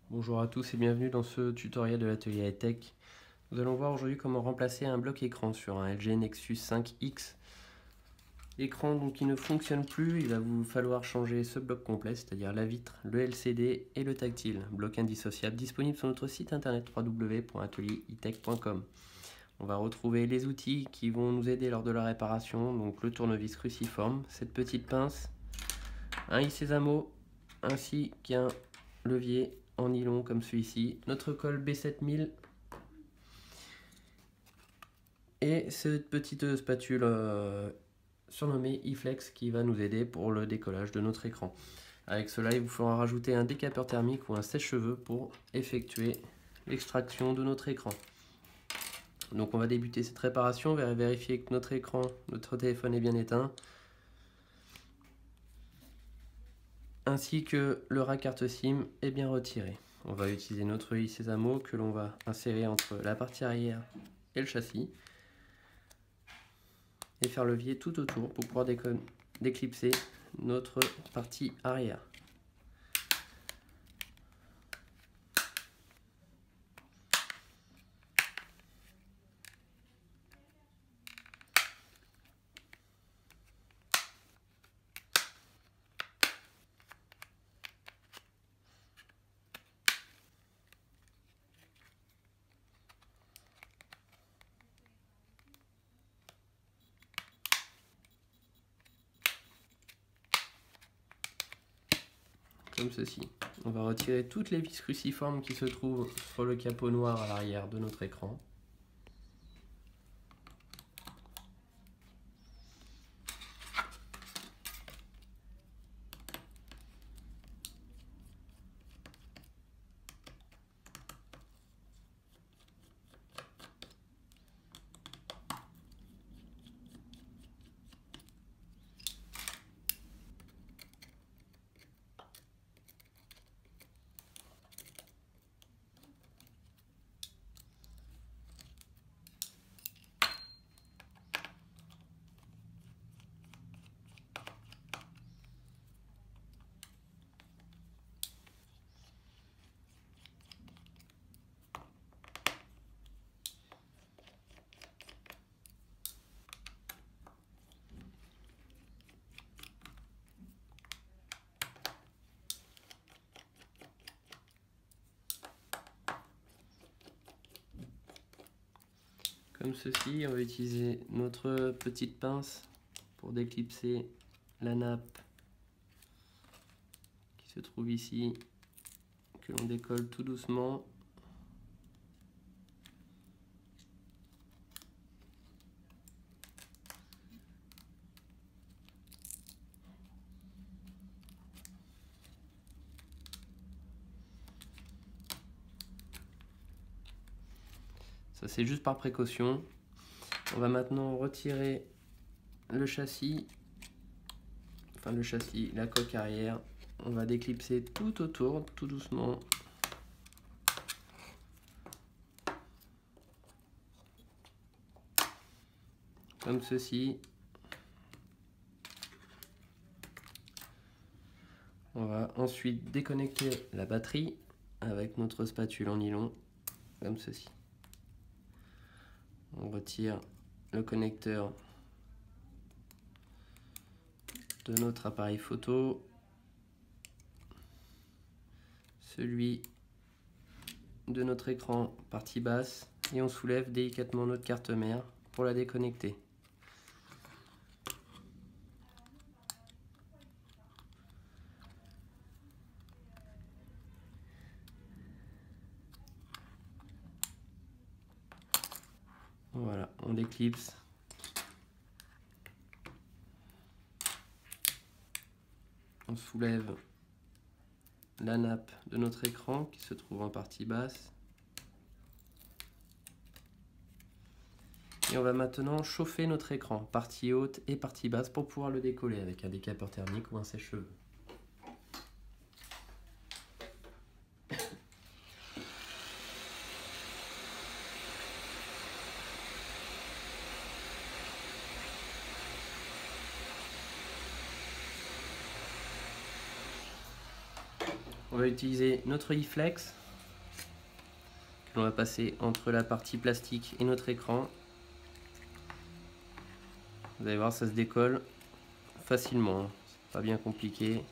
Bonjour à tous et bienvenue dans ce tutoriel de l'atelier high-tech. Nous allons voir aujourd'hui comment remplacer un bloc écran sur un LG Nexus 5X. L'écran donc qui ne fonctionne plus, il va vous falloir changer ce bloc complet, c'est-à-dire la vitre, le LCD et le tactile. Bloc indissociable disponible sur notre site internet www.atelierhightech.com. On va retrouver les outils qui vont nous aider lors de la réparation, donc le tournevis cruciforme, cette petite pince, un iSesamo, ainsi qu'un levier en nylon comme celui-ci, notre colle B7000 et cette petite spatule surnommée iFlex qui va nous aider pour le décollage de notre écran. Avec cela, il vous faudra rajouter un décapeur thermique ou un sèche-cheveux pour effectuer l'extraction de notre écran. Donc on va débuter cette réparation, on va vérifier que notre écran, notre téléphone est bien éteint, ainsi que le ras carte SIM est bien retiré. On va utiliser notre iSesamo que l'on va insérer entre la partie arrière et le châssis et faire levier tout autour pour pouvoir déclipser notre partie arrière. Comme ceci. On va retirer toutes les vis cruciformes qui se trouvent sur le capot noir à l'arrière de notre écran. Comme ceci, on va utiliser notre petite pince pour déclipser la nappe qui se trouve ici, que l'on décolle tout doucement. Ça c'est juste par précaution. On va maintenant retirer le châssis, la coque arrière. On va déclipser tout autour, tout doucement. Comme ceci. On va ensuite déconnecter la batterie avec notre spatule en nylon, comme ceci. On retire le connecteur de notre appareil photo, celui de notre écran partie basse, et on soulève délicatement notre carte mère pour la déconnecter. Voilà, on déclipse. On soulève la nappe de notre écran qui se trouve en partie basse. Et on va maintenant chauffer notre écran, partie haute et partie basse, pour pouvoir le décoller avec un décapeur thermique ou un sèche-cheveux. On va utiliser notre iFlex que l'on va passer entre la partie plastique et notre écran. Vous allez voir, ça se décolle facilement, hein. C'est pas bien compliqué.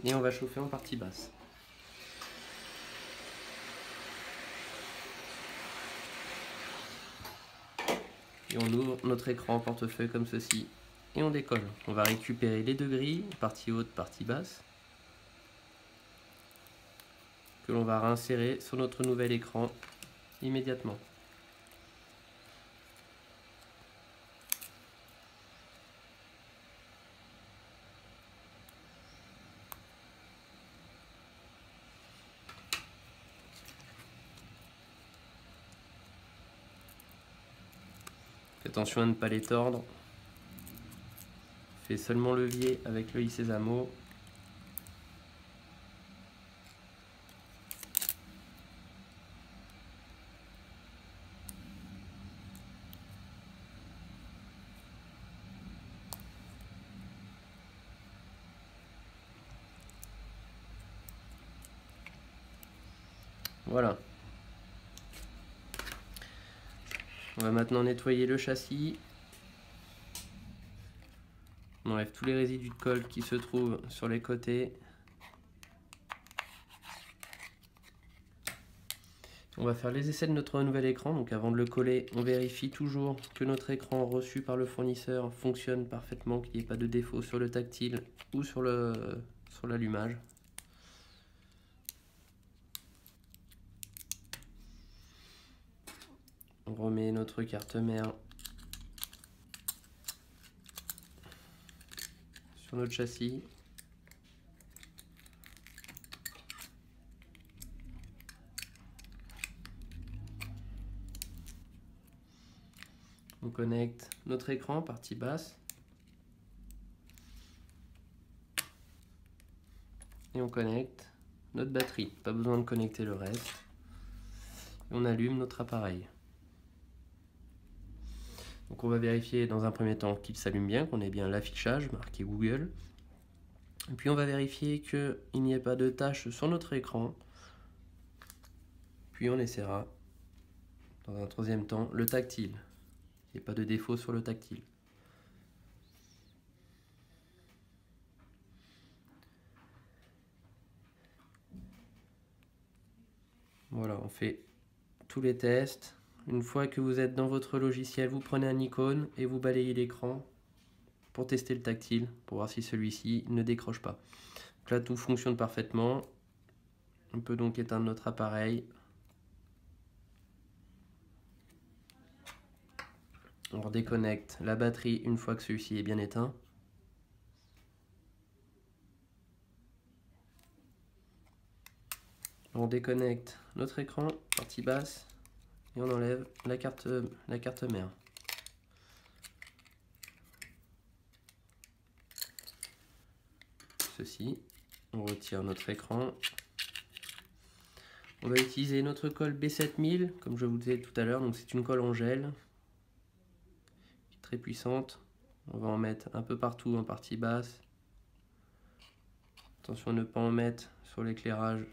Et on va chauffer en partie basse. Et on ouvre notre écran portefeuille comme ceci et on décolle. On va récupérer les deux grilles, partie haute, partie basse, que l'on va réinsérer sur notre nouvel écran immédiatement. Faites attention à ne pas les tordre. Faites seulement levier avec l'œil Sésamo. Voilà. On va maintenant nettoyer le châssis. On enlève tous les résidus de colle qui se trouvent sur les côtés. On va faire les essais de notre nouvel écran. Donc avant de le coller, on vérifie toujours que notre écran reçu par le fournisseur fonctionne parfaitement, qu'il n'y ait pas de défaut sur le tactile ou sur l'allumage. On remet notre carte mère sur notre châssis. On connecte notre écran, partie basse. Et on connecte notre batterie. Pas besoin de connecter le reste. Et on allume notre appareil. Donc on va vérifier dans un premier temps qu'il s'allume bien, qu'on ait bien l'affichage marqué Google. Et puis on va vérifier qu'il n'y ait pas de tâches sur notre écran. Puis on essaiera dans un troisième temps le tactile. Il n'y a pas de défaut sur le tactile. Voilà, on fait tous les tests. Une fois que vous êtes dans votre logiciel, vous prenez un icône et vous balayez l'écran pour tester le tactile, pour voir si celui-ci ne décroche pas. Donc là, tout fonctionne parfaitement. On peut donc éteindre notre appareil. On redéconnecte la batterie une fois que celui-ci est bien éteint. On déconnecte notre écran, partie basse, et on enlève la carte mère. Ceci, on retire notre écran. On va utiliser notre colle B7000, comme je vous disais tout à l'heure, donc c'est une colle en gel, très puissante. On va en mettre un peu partout en partie basse. Attention à ne pas en mettre sur l'éclairage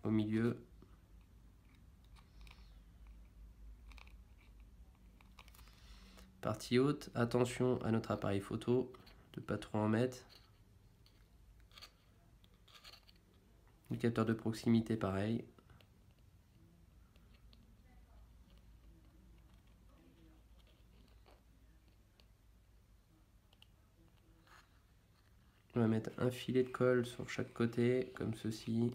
au milieu. Partie haute, attention à notre appareil photo, de ne pas trop en mettre. Le capteur de proximité pareil. On va mettre un filet de colle sur chaque côté, comme ceci.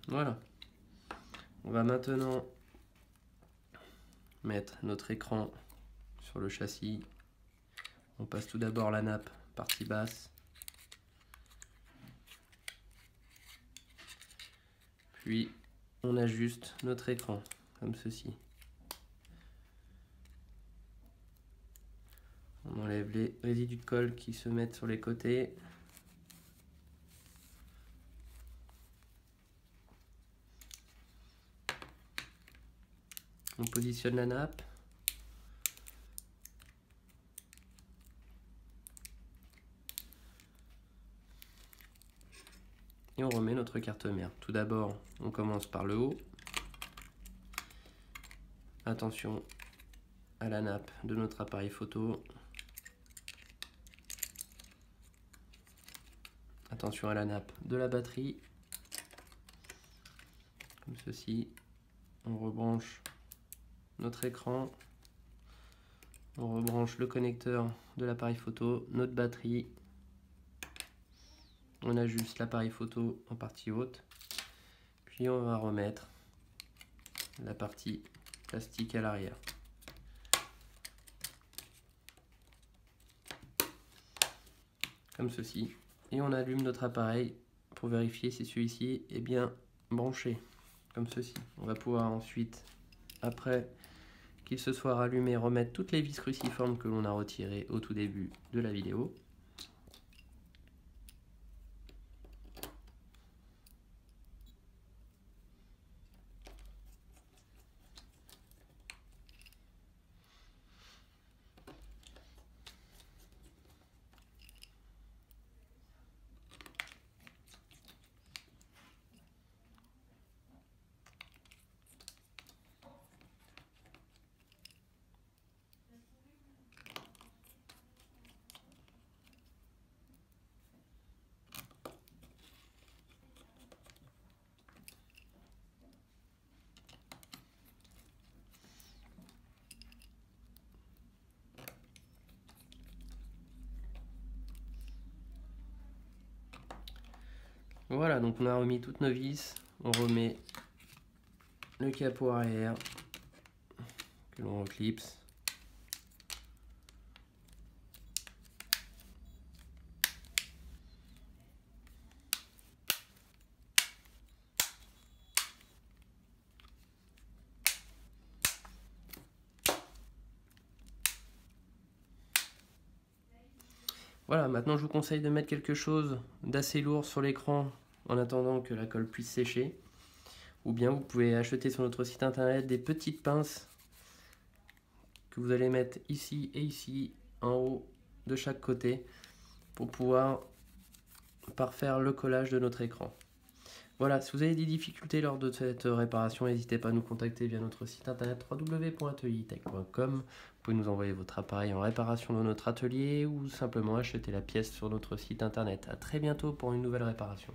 Voilà. On va maintenant mettre notre écran sur le châssis. On passe tout d'abord la nappe partie basse. Puis on ajuste notre écran, comme ceci. On enlève les résidus de colle qui se mettent sur les côtés. On positionne la nappe. et on remet notre carte mère. Tout d'abord, on commence par le haut. Attention à la nappe de notre appareil photo. Attention à la nappe de la batterie. Comme ceci. On rebranche notre écran. On rebranche le connecteur de l'appareil photo, notre batterie. On ajuste l'appareil photo en partie haute. Puis on va remettre la partie plastique à l'arrière. Comme ceci. Et on allume notre appareil pour vérifier si celui-ci est bien branché. Comme ceci. On va pouvoir ensuite, après qu'il se soit rallumé, remettre toutes les vis cruciformes que l'on a retirées au tout début de la vidéo. Voilà, donc on a remis toutes nos vis, on remet le capot arrière que l'on reclipse. Voilà, maintenant je vous conseille de mettre quelque chose d'assez lourd sur l'écran en attendant que la colle puisse sécher. Ou bien vous pouvez acheter sur notre site internet des petites pinces que vous allez mettre ici et ici en haut de chaque côté pour pouvoir parfaire le collage de notre écran. Voilà, si vous avez des difficultés lors de cette réparation, n'hésitez pas à nous contacter via notre site internet www.atelier-tech.com. Vous pouvez nous envoyer votre appareil en réparation dans notre atelier ou simplement acheter la pièce sur notre site internet. A très bientôt pour une nouvelle réparation.